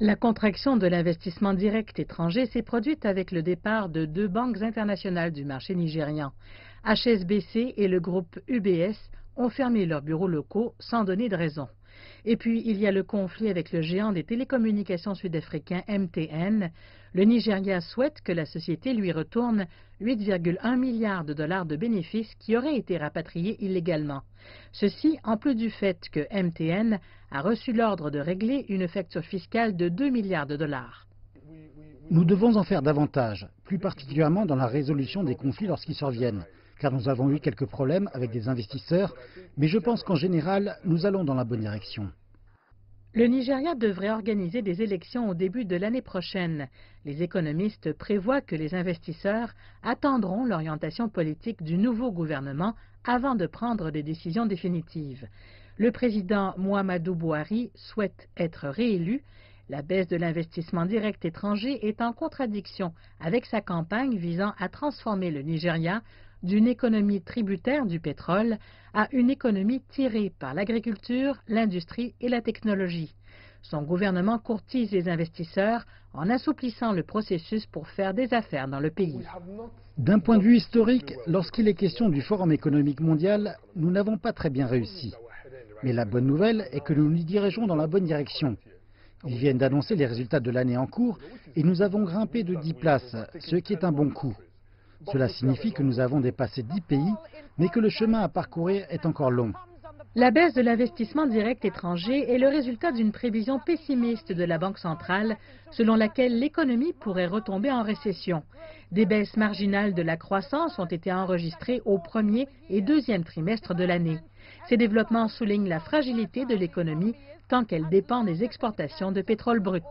La contraction de l'investissement direct étranger s'est produite avec le départ de deux banques internationales du marché nigérian. HSBC et le groupe UBS ont fermé leurs bureaux locaux sans donner de raison. Et puis, il y a le conflit avec le géant des télécommunications sud-africain MTN. Le Nigeria souhaite que la société lui retourne 8,1 milliards de dollars de bénéfices qui auraient été rapatriés illégalement. Ceci en plus du fait que MTN a reçu l'ordre de régler une facture fiscale de 2 milliards de dollars. Nous devons en faire davantage, plus particulièrement dans la résolution des conflits lorsqu'ils surviennent, car nous avons eu quelques problèmes avec des investisseurs, mais je pense qu'en général, nous allons dans la bonne direction. Le Nigeria devrait organiser des élections au début de l'année prochaine. Les économistes prévoient que les investisseurs attendront l'orientation politique du nouveau gouvernement avant de prendre des décisions définitives. Le président Muhammadu Buhari souhaite être réélu. La baisse de l'investissement direct étranger est en contradiction avec sa campagne visant à transformer le Nigeria d'une économie tributaire du pétrole à une économie tirée par l'agriculture, l'industrie et la technologie. Son gouvernement courtise les investisseurs en assouplissant le processus pour faire des affaires dans le pays. D'un point de vue historique, lorsqu'il est question du Forum économique mondial, nous n'avons pas très bien réussi. Mais la bonne nouvelle est que nous nous dirigeons dans la bonne direction. Ils viennent d'annoncer les résultats de l'année en cours et nous avons grimpé de 10 places, ce qui est un bon coup. Cela signifie que nous avons dépassé 10 pays, mais que le chemin à parcourir est encore long. La baisse de l'investissement direct étranger est le résultat d'une prévision pessimiste de la Banque centrale, selon laquelle l'économie pourrait retomber en récession. Des baisses marginales de la croissance ont été enregistrées au premier et deuxième trimestre de l'année. Ces développements soulignent la fragilité de l'économie tant qu'elle dépend des exportations de pétrole brut.